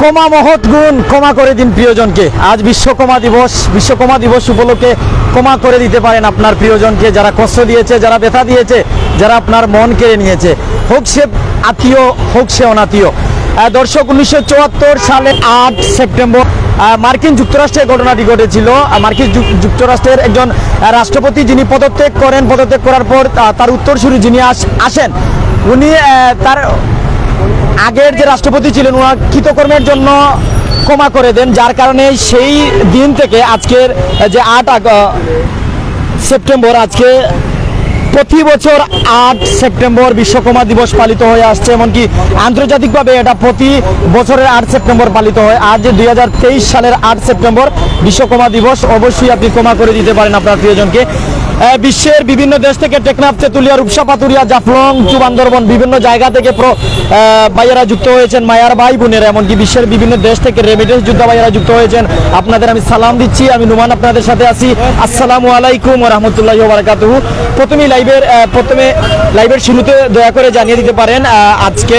ক্ষমা মহৎ গুণ, ক্ষমা করে দিন প্রিয়জনকে। আজ বিশ্বকর্মা দিবস। বিশ্বকর্মা দিবস উপলক্ষে ক্ষমা করে দিতে পারেন আপনার প্রিয়জনকে, যারা কষ্ট দিয়েছে, যারা ব্যথা দিয়েছে, যারা আপনার মন কেড়ে নিয়েছে, হোক সে আত্মীয় হোক সে অনাত্মীয়। দর্শক, 1974 সালে 8 সেপ্টেম্বর মার্কিন যুক্তরাষ্ট্রে ঘটনাটি ঘটেছিল। মার্কিন যুক্তরাষ্ট্রের একজন রাষ্ট্রপতি যিনি পদত্যাগ করেন, পদত্যাগ করার পর তার উত্তরসূরি যিনি আসেন, উনি তার আগের যে রাষ্ট্রপতি ছিলেন ওনার কৃতকর্মের জন্য ক্ষমা করে দেন, যার কারণে সেই দিন থেকে আজকের যে 8 সেপ্টেম্বর, আজকে প্রতি বছর 8 সেপ্টেম্বর বিশ্বকর্মা দিবস পালিত হয়ে আসছে। এমনকি আন্তর্জাতিকভাবে এটা প্রতি বছরের 8 সেপ্টেম্বর পালিত হয়। আজ 2023 সালের 8 সেপ্টেম্বর বিশ্বকর্মা দিবস। অবশ্যই আপনি ক্ষমা করে দিতে পারেন আপনার প্রিয়জনকে। বিশ্বের বিভিন্ন দেশ থেকে টেকনাফ, তেতুলিয়া, রূপসা, পাতুরিয়া, জাফলং, বান্দরবন বিভিন্ন জায়গা থেকে ভাইয়েরা যুক্ত হয়েছেন, মায়ার ভাই বোনেরা, এমনকি বিশ্বের বিভিন্ন দেশ থেকে রেমিটেন্স যোদ্ধা ভাইয়েরা যুক্ত হয়েছেন। আপনাদের আমি সালাম দিচ্ছি। আমি নুমান আপনাদের সাথে আছি। আসসালামু আলাইকুম ওয়া রাহমাতুল্লাহি ওয়া বারাকাতুহু। প্রথমে লাইভের শুরুতে দয়া করে জানিয়ে দিতে পারেন আজকে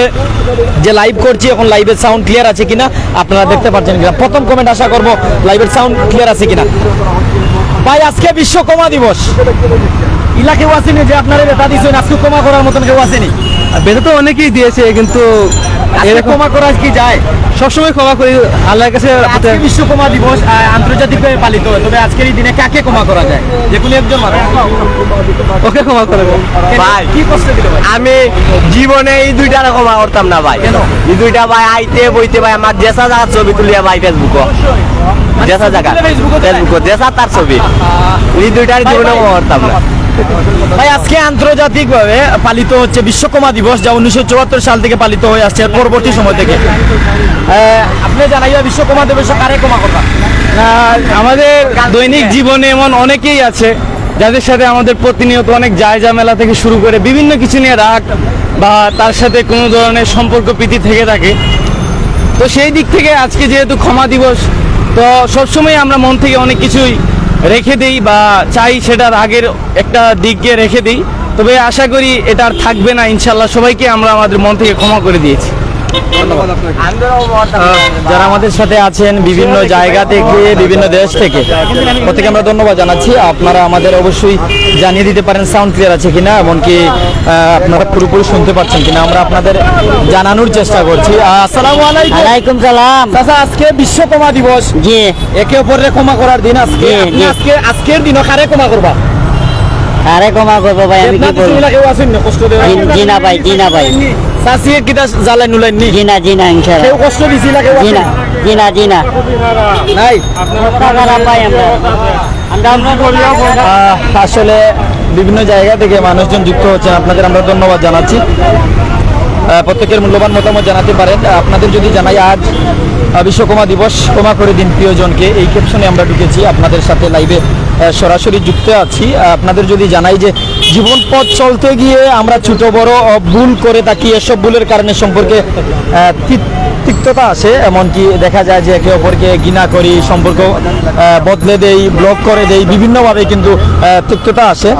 যে লাইভ করছি এখন লাইভের সাউন্ড ক্লিয়ার আছে কিনা, আপনারা দেখতে পাচ্ছেন কিনা। প্রথম কমেন্ট আশা করব লাইভের সাউন্ড ক্লিয়ার আছে কিনা। ভাই, আজকে বিশ্বকর্মা দিবস, ইলা কেউ আসেনি যে আপনারা ব্যথা দিচ্ছেন, আজকে ক্ষমা করার মতন কেউ আসেনি? বেঁধে তো অনেকেই দিয়েছে, কিন্তু ক্ষমা করা কি যায়? সবসময় ক্ষমা করি আল্লাহর কাছে। আজকে বিশ্বকর্মা দিবস আন্তর্জাতিকভাবে পালিত হয়, তবে আজকের এই দিনে কাকে ক্ষমা করা যায়? যে কোনো একজন মানুষ ওকে ক্ষমা করে দেবো। ভাই, কি কষ্ট দিল ভাই? আমি জীবনে এই দুইটা ক্ষমা করতাম না ভাই। কেন? এই দুইটা ভাই আইতে বইতে ভাই আমার দেশা জায়গার ছবি তুলিয়া ভাই ফেসবুক, দেশা জায়গা ফেসবুক দেশা তার ছবি, এই দুইটার জীবনে ক্ষমা করতাম না ভাই। আজকে আন্তর্জাতিকভাবে পালিত হচ্ছে বিশ্বকর্মা দিবস, যা 1974 সাল থেকে পালিত হয়ে আসছে, পরবর্তী সময় থেকে। আপনি জানাইয়া বিশ্বকর্মা দিবস কারে ক্ষমা করবা? আমাদের দৈনিক জীবনে এমন অনেকেই আছে যাদের সাথে আমাদের প্রতিনিয়ত অনেক ঝামেলা থেকে শুরু করে বিভিন্ন কিছু নিয়ে রাগ বা তার সাথে কোনো ধরনের সম্পর্ক প্রীতি থেকে থাকে। তো সেই দিক থেকে আজকে যেহেতু ক্ষমা দিবস, তো সবসময় আমরা মন থেকে অনেক কিছুই রেখে দিই বা চাই সেটার আগের একটা দিককে রেখে দিই। তবে আশা করি এটা আর থাকবে না ইনশাল্লাহ। সবাইকে আমরা আমাদের মন থেকে ক্ষমা করে দিয়েছি। যারা আমাদের সাথে আছেন বিভিন্ন জায়গা থেকে, বিভিন্ন দেশ থেকে, প্রত্যেকে আমরা ধন্যবাদ জানাচ্ছি। আপনারা আমাদের অবশ্যই জানিয়ে দিতে পারেন সাউন্ড ক্লিয়ার আছে কিনা, এমনকি আপনারা পুরোপুরি শুনতে পাচ্ছেন কিনা, আমরা আপনাদের জানানোর চেষ্টা করছি। আসসালামু আলাইকুম। ওয়ালাইকুম সালাম। চাচা, আজকে বিশ্বকর্মা দিবস, জি একে অপরের ক্ষমা করার দিন। আজকে জি। আজকের দিনও কারে ক্ষমা করবা? আরে ক্ষমা করবো ভাই, আমি কি বলবো? কেউ আছেন না কষ্ট দেওয়া? জি না ভাই, জি না ভাই, চাচিয়ে কিটা জ্বালাই নুলাইনি? জি না, জি না, ইনশাআল্লাহ কেউ কষ্ট দিছিল? কেউ জি না, জি না, জি না নাই? ভাই আসলে বিভিন্ন জায়গা থেকে মানুষজন যুক্ত হচ্ছেন, আপনাদের আমরা ধন্যবাদ জানাচ্ছি। প্রত্যেকের মূল্যবান মতামত জানাতে পারেন। আপনাদের যদি জানাই আজ বিশ্বকর্মা দিবস, ক্ষমা করে দিন প্রিয়জনকে, এই ক্যাপশনে আমরা ঢুকেছি, আপনাদের সাথে লাইভে সরাসরি যুক্ত আছি। আপনাদের যদি জানাই যে জীবন পথ চলতে গিয়ে আমরা ছোট বড় ভুল করে থাকি, এসব ভুলের কারণে সম্পর্কে তিক্ততা আসে, এমনকি দেখা যায় যে একে অপরকে ঘৃণা করি, সম্পর্ক বদলে দেই, ব্লক করে দেই, বিভিন্নভাবে কিন্তু তিক্ততা আসে,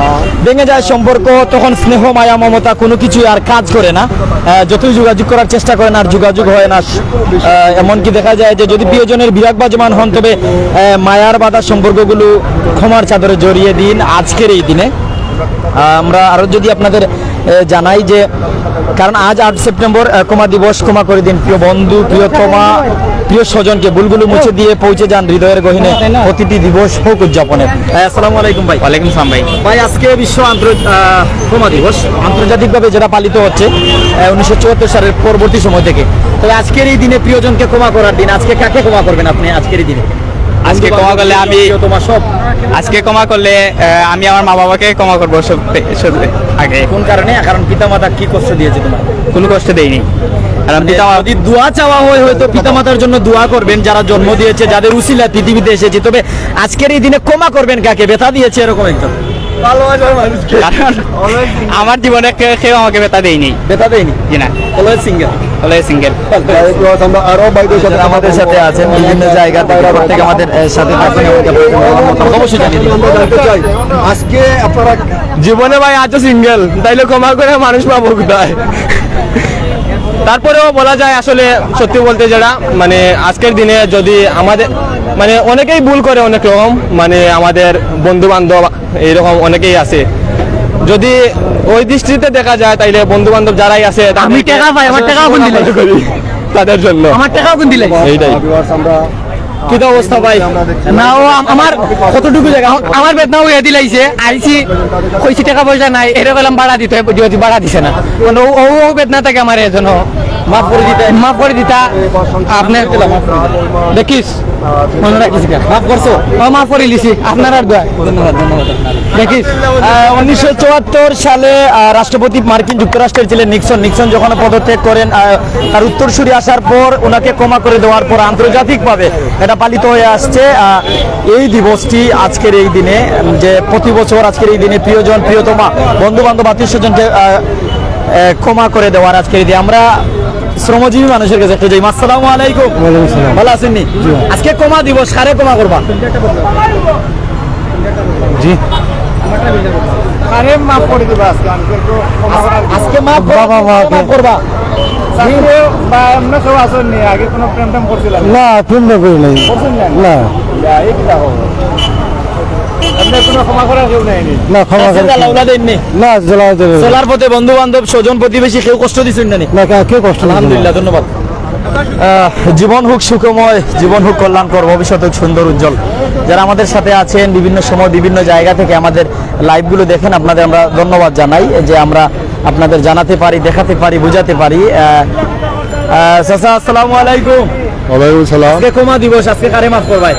ভেঙে যায় সম্পর্ক। তখন স্নেহ, মায়া, মমতা কোনো কিছুই আর কাজ করে না। যতই যোগাযোগ করার চেষ্টা করেন আর যোগাযোগ হয় না। এমনকি দেখা যায় যে যদি প্রিয়জনের বিরাগ বাজমান হন, তবে মায়ার বাঁধা সম্পর্কগুলো ক্ষমার চাদরে জড়িয়ে দিন আজকের এই দিনে। আমরা আরও যদি আপনাদের জানাই যে, কারণ আজ 8 সেপ্টেম্বর ক্ষমা দিবস, ক্ষমা করে দিন প্রিয় বন্ধু, প্রিয়তমা, প্রিয় স্বজনকে ভুলগুলো মুছে দিয়ে পৌঁছে যান হৃদয়ের গহীনে প্রতিটি দিবস হোক উদযাপনের। আসসালামু আলাইকুম ভাই। ওয়ালাইকুম সালাম ভাই। ভাই, আজকে বিশ্ব ক্ষমা দিবস আন্তর্জাতিকভাবে যেটা পালিত হচ্ছে 1974 সালের পরবর্তী সময় থেকে, তবে আজকের এই দিনে প্রিয়জনকে ক্ষমা করার দিন। আজকে কাকে ক্ষমা করবেন আপনি আজকের এই দিনে? আজকে ক্ষমা করলে আমি তোমার সব আজকে ক্ষমা করলে আমি আমার মা বাবাকে ক্ষমা করবো আগে। কোন কারণে? কারণ পিতামাতা কি কষ্ট দিয়েছে তোমার? কোনো কষ্ট দেয়নি। কারণ যদি দোয়া চাওয়া হয়, হয়তো পিতামাতার জন্য দোয়া করবেন যারা জন্ম দিয়েছে, যাদের উসিলায় পৃথিবীতে এসেছে। তবে আজকের এই দিনে ক্ষমা করবেন কাকে? ব্যথা দিয়েছে এরকম একজন? কারণ আমার জীবনে কেউ আমাকে ব্যথা দেয়নি। ব্যথা দেয়নি? জি না। Always single. Always single. আরো ভাইদের সাথে আমাদের সাথে আছেন বিভিন্ন জায়গা থেকে, প্রত্যেকে আমাদের সাথে থাকবেন। অবশ্যই জানিয়ে দিন। আজকে আপনারা জীবনে ভাই আজও সিঙ্গেল, তাইলে ক্ষমা করে মানুষ পাবো কোথায়? তারপরেও বলা যায় আসলে সত্যি বলতে যারা মানে আজকের দিনে যদি আমাদের মানে অনেকেই ভুল করে অনেক রকম মানে আমাদের বন্ধু বান্ধব এইরকম অনেকেই আছে যদি ওই দৃষ্টিতে দেখা যায় তাইলে বন্ধু বান্ধব যারাই আছে আমি টাকা পাই, আমার টাকাও কোন দিলে? তাদের জন্য আমার টাকাও কোন দিলে? এইটাই কি তো অবস্থা ভাই না ও আমার কতটুকু জায়গা আমার বেতনাও এ দিলাইছে আইছি কইছি টাকা পয়সা নাই এটা বললাম ভাড়া দিতে হয়, যদি ভাড়া দিছে না মানে ও বেতনা থাকে আমার এজন্য মাফ করে দিতা আপনার দেখিস মনে রাখিস মাফ করছো মাফ করে লিছি আপনার আর দোয়া ধন্যবাদ দেখিস 1974 সালে রাষ্ট্রপতি মার্কিন যুক্তরাষ্ট্রের ছিলেন নিক্সন যখন পদত্যাগ করেন তার উত্তরসূরি আসার পর ওনাকে ক্ষমা করে দেওয়ার পর আন্তর্জাতিকভাবে এটা পালিত হয়ে আসছে এই দিবসটি আজকের এই দিনে যে প্রতি বছর আজকের এই দিনে প্রিয়জন প্রিয়তমা বন্ধু বান্ধব আত্মীয় স্বজনকে ক্ষমা করে দেওয়ার আজকের এই দিনে আমরা শ্রমজীবী মানুষের কাছে একটা যাই। আসসালামু আলাইকুম। ভালো আছেন নি? আজকে ক্ষমা দিবস, কারে ক্ষমা করবা? জি কারে মাফ করে দিবা আজকে মাফ করবা? না প্রেম না করি নাই না না ক্ষমা করে না চলার পথে বন্ধু বান্ধব স্বজন প্রতিবেশী কেউ কষ্ট দিচ্ছেন না? না কেউ কষ্ট না। আলহামদুলিল্লাহ, ধন্যবাদ। জীবন হোক সুখময়, জীবন হোক কল্যাণকর, ভবিষ্যৎ হোক সুন্দর উজ্জ্বল। যারা আমাদের সাথে আছেন বিভিন্ন সময় বিভিন্ন জায়গা থেকে আমাদের লাইভগুলো দেখেন, আপনাদের আমরা ধন্যবাদ জানাই যে আমরা আপনাদের জানাতে পারি, দেখাতে পারি, বুঝাতে পারি। চাচা আসসালামু আলাইকুম। ওয়ালাইকুম সালাম। আজকে ক্ষমা দিবস, আজকে কারে মাফ করবাই?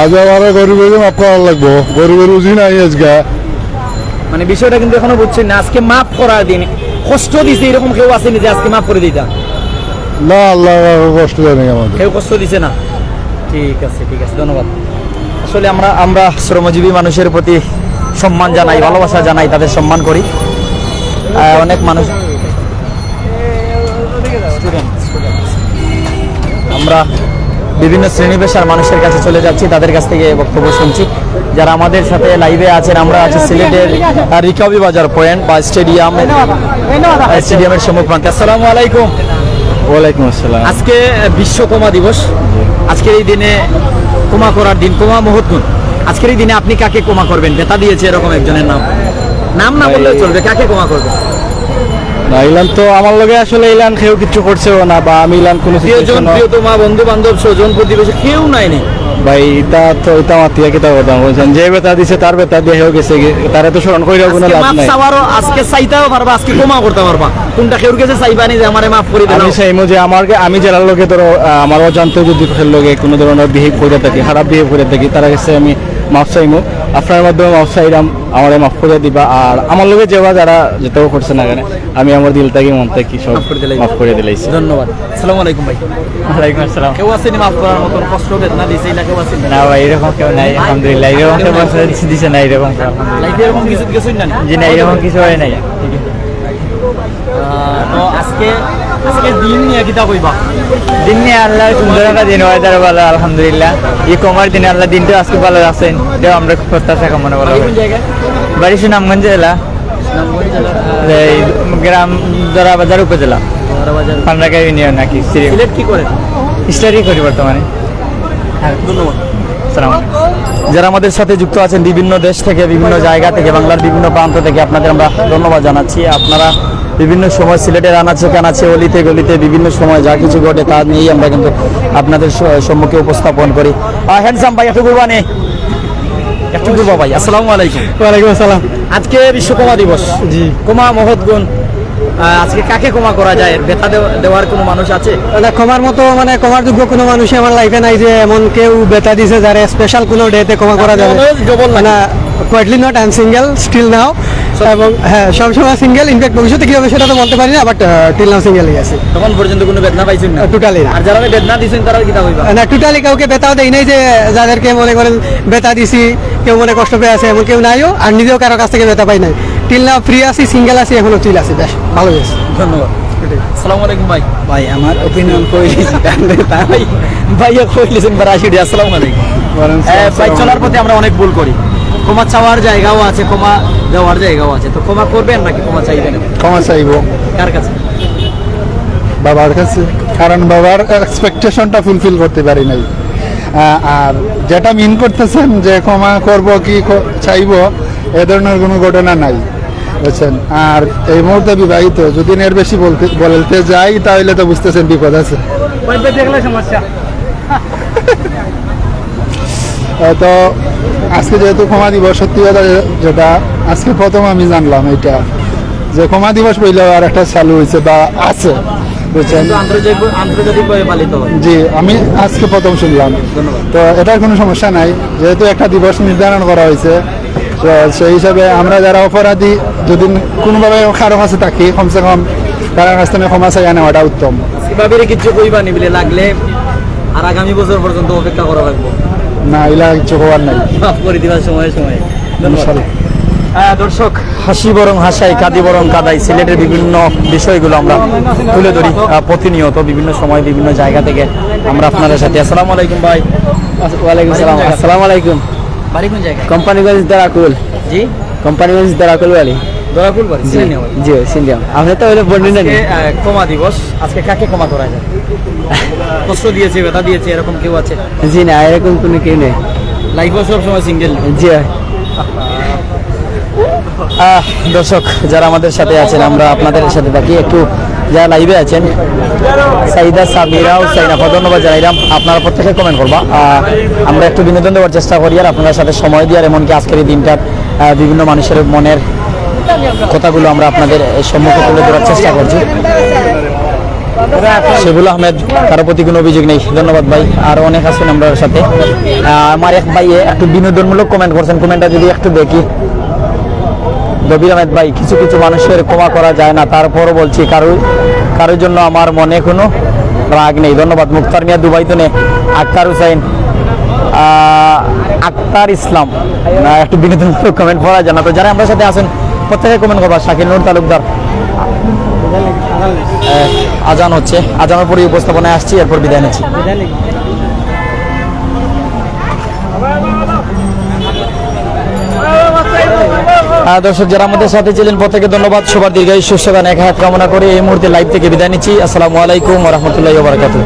আজ আমার গরিবের মাফ করার লাগবো, গরিবের রুজি নাই আজকে। মানে বিষয়টা কিন্তু এখনো বুঝছেন না। আজকে মাফ করার দিন, কষ্ট দিছে এরকম কেউ আসেনি যে আজকে মাফ করে দিতা? না আল্লাহ কষ্ট দেয় নাই আমাদের। কেউ কষ্ট দিছে না? ঠিক আছে, ঠিক আছে, ধন্যবাদ। আসলে আমরা শ্রমজীবী মানুষের প্রতি সম্মান জানাই, ভালোবাসা জানাই, তাদের সম্মান করি। অনেক মানুষ আমরা বিভিন্ন শ্রেণী পেশার মানুষের কাছে চলে যাচ্ছি, তাদের কাছ থেকে বক্তব্য শুনছি। যারা আমাদের সাথে লাইভে আছেন, আমরা আছি সিলেটের রিকাবি বাজার পয়েন্ট বা স্টেডিয়ামের সম্মুখ প্রান্তে। আসসালামু আলাইকুম। ওয়ালাইকুম আসসালাম। আজকে বিশ্ব ক্ষমা দিবস। আজকের এই দিনে ক্ষমা করার দিন, ক্ষমা মহৎগুণ। আজকের এই দিনে আপনি কাকে ক্ষমা করবেন? বেতা দিয়েছে এরকম একজনের নাম না বললে চলবে, কাকে ক্ষমা করবেন? না ইলান তো আমার লগে আসলে ইলান কেউ কিছু করছেও না, বা আমি ইলান কোনো প্রিয়জন প্রিয়তমা বন্ধু বান্ধব স্বজন প্রতিবেশী কেউ নাইনি ভাই। এটা মাতিয়া কিতা কথা বলছেন, যে বেতা দিছে তার বেতা দিয়ে হয়ে গেছে, তারা তো স্মরণ করে কোনো লাভ নাই। আজকে চাইতেও পারবা, আজকে ক্ষমা করতে পারবা, কোনটা কেউ কাছে চাইবানি যে আমারে মাফ করে দেন? আমি চাইমু যে আমি যারা লোকে ধরো আমার অজান্তে যদি লোকে কোনো ধরনের বিহেভ করে থাকি, খারাপ বিহেভ করে থাকি, তারা কাছে আমি মাফ চাইমু। আপনার মাধ্যমে মাফ চাইলাম, আমারে মাফ করে দিবা। আর আমার লোকে যারা যেতেও করছে না কেন, আমি আমার দিল থেকে মন থেকে সব মাফ করে দিলাইছি। ধন্যবাদ। আসসালামু আলাইকুম ভাই। ওয়ালাইকুম আসসালাম। কেউ আসেনি মাফ করার মতন? কষ্ট বেদনা দিছে না কেউ আসেনি? না ভাই এরকম কেউ নাই, আলহামদুলিল্লাহ। এরকম কেউ দিছে না, এরকম লাইফে এরকম কিছু না? জি না, এরকম কিছু হয় নাই। তো আজকে দিন নিয়ে কিতা কইবা? দিন নিয়ে আল্লাহ সুন্দর একটা দিন হয়, তারা ভালো আলহামদুলিল্লাহ। এই কমার দিনে আল্লাহ দিনটা আজকে ভালো আছেন, এটাও আমরা প্রত্যাশা কামনা করা। কোন জায়গায়? বাড়ি সুনামগঞ্জ জেলা, এই গ্রাম দরাবাজার উপজেলা, পান্ডাকা ইউনিয়ন নাকি। সিলেট কি করে? স্টাডি করি বর্তমানে। ধন্যবাদ। সালাম। যারা আমাদের সাথে যুক্ত আছেন বিভিন্ন দেশ থেকে, বিভিন্ন জায়গা থেকে, বাংলার বিভিন্ন প্রান্ত থেকে, আপনাদের আমরা ধন্যবাদ জানাচ্ছি। আপনারা বিভিন্ন সময় সিলেটের আনাচে কানাচে, অলিতে গলিতে বিভিন্ন সময় যা কিছু ঘটে তা নিয়েই আমরা কিন্তু আপনাদের সম্মুখে উপস্থাপন করি। হ্যান্ডসাম ভাই, একটু ঘুরবানে, একটু ঘুরবা ভাই। আসসালামু আলাইকুম। ওয়ালাইকুম আসসালাম। আজকে বিশ্ব ক্ষমা দিবস। জি। ক্ষমা মহৎ গুণ। আজকে কাকে ক্ষমা করা যায়? বেতা দেওয়ার কোনো মানুষ আছে? ক্ষমার মতো মানে ক্ষমার যোগ্য কোনো মানুষ আমার লাইফে নাই যে এমন কেউ বেতা দিছে যারা স্পেশাল কোনো ডেতে ক্ষমা করা যাবে না। Quietly not, I am single still now, এবং হ্যাঁ সবসময় সিঙ্গেল। ইনফ্যাক্ট ভবিষ্যতে কি হবে সেটা তো বলতে পারি না, বাট টিল নাও সিঙ্গেলই আছে। তখন পর্যন্ত কোনো বেদনা পাইছেন না? টোটালি না। আর যারা বেদনা দিয়েছেন তারা কিতা হইবা? না, টোটালি কাউকে বেতাও দেয় নাই যে যাদেরকে মনে করেন বেতা দিছি কেউ মনে কষ্ট পেয়ে আছে এমন কেউ নাইও, আর নিজেও কারো কাছ থেকে বেতা পাই নাই। টিল নাও ফ্রি আছি, সিঙ্গেল আছি, এখনো চিল আছি, বেশ ভালো বেশ। ধন্যবাদ। আসসালামু আলাইকুম ভাই। ভাই আমার ওপিনিয়ন কইলি ভাইয়া কইলেছেন বারাশিডি। আসসালামু আলাইকুম। ভাই চলার পথে আমরা অনেক ভুল করি, ক্ষমা চাওয়ার জায়গাও আছে, ক্ষমা দেওয়ার জায়গাও আছে। তো ক্ষমা করবেন নাকি ক্ষমা চাইবেন? ক্ষমা চাইবো। কার কাছে? বাবার কাছে, কারণ বাবার এক্সপেকটেশনটা ফুলফিল করতে পারি নাই। আর যেটা মিন করতেছেন যে ক্ষমা করব কি চাইবো, এ ধরনের কোনো ঘটনা নাই, বুঝছেন। আর এই মুহূর্তে বিবাহিত, যদি এর বেশি বলতে যাই তাহলে তো বুঝতেছেন বিপদ আছে। তো আজকে যেহেতু ক্ষমা দিবস, সত্যি কথা যেটা আজকে প্রথম আমি জানলাম এটা, যে ক্ষমা দিবস বললেও আর একটা চালু হয়েছে বা আছে, বুঝছেন। আন্তর্জাতিকভাবে পালিত হয়। জি, আমি আজকে প্রথম শুনলাম। তো এটার কোনো সমস্যা নাই, যেহেতু একটা দিবস নির্ধারণ করা হয়েছে, তো সেই হিসাবে আমরা যারা অপরাধী যদি কোনোভাবে কারো কাছে থাকি, কমসে কম তার কাছ থেকে ক্ষমা চাইয়া নেওয়াটা উত্তম। এভাবে কিছু কইবা নিবিলে লাগলে আর আগামী বছর পর্যন্ত অপেক্ষা করা লাগবে না, এলা কিছু হওয়ার নাই। মাফ করে দিবার সময়ে সময়ে। ইনশাল্লাহ। দর্শক, হাসি বরং হাসাই, কাঁদি বরং কাদাই, সিলেটের বিভিন্ন বিষয়গুলো আমরা তুলে ধরি প্রতিনিয়ত বিভিন্ন সময় বিভিন্ন জায়গা থেকে আমরা আপনাদের সাথে। আসসালামু আলাইকুম ভাই। ওয়ালাইকুম সালাম। আসসালামু আলাইকুম। বাড়ি কোন জায়গায়? কোম্পানিগঞ্জ দারাকুল। জি, কোম্পানিগঞ্জ দারাকুল বাড়ি। দরাকুল বাড়ি। চিনেন না ভাই? জি সিন্ডিয়াম। আপনি তো হইলে বন্ডি না। আজকে ক্ষমা দিবস, আজকে কাকে ক্ষমা করা যায়? কষ্ট দিয়েছে, ব্যথা দিয়েছে, এরকম কেউ আছে? জি না, এরকম কোনো কেউ নেই। লাইফও সব সময় সিঙ্গেল। জি দর্শক যারা আমাদের সাথে আছেন, আমরা আপনাদের সাথে থাকি। একটু যারা লাইভে আছেন, সাইদা, সাবিরা, সাইনাফা, ধন্যবাদ জানাইলাম। আপনারা প্রত্যেকে কমেন্ট করবা। আমরা একটু বিনোদন দেওয়ার চেষ্টা করি আর আপনাদের সাথে সময় দিয়ে, আর এমনকি আজকের এই দিনটার বিভিন্ন মানুষের মনের কথাগুলো আমরা আপনাদের সম্মুখে তুলে ধরার চেষ্টা করছি। সেগুলো আহমেদ, কারো প্রতি কোনো অভিযোগ নেই। ধন্যবাদ ভাই। আর অনেক আছেন আমরা সাথে। আমার এক ভাই একটু বিনোদনমূলক কমেন্ট করছেন, কমেন্টটা যদি একটু দেখি। দবির আহমেদ ভাই, কিছু কিছু মানুষের ক্ষমা করা যায় না, তারপরও বলছি কারোর জন্য আমার মনে কোনো রাগ নেই। ধন্যবাদ। মুক্তার মিয়া দুবাই তো নে। আক্তার হুসাইন, আক্তার ইসলাম, একটু বিনোদনমূলক কমেন্ট পড়া যায় না। তো যারা আমার সাথে আছেন প্রত্যেকে কমেন্ট করবা। শাকিল নূর তালুকদার, আজান হচ্ছে, আজানের পরে উপস্থাপনায় আসছি, এরপর বিদায় নিচ্ছি। দর্শক যারা আমাদের সাথে ছিলেন প্রত্যেকে ধন্যবাদ। সবার দীর্ঘায়ু সুস্থতা নেক হায়াত কামনা করে এই মুহূর্তে লাইভ থেকে বিদায় নিচ্ছি। আসসালামু আলাইকুম ওয়া রাহমাতুল্লাহি ওয়া বারাকাতুহু।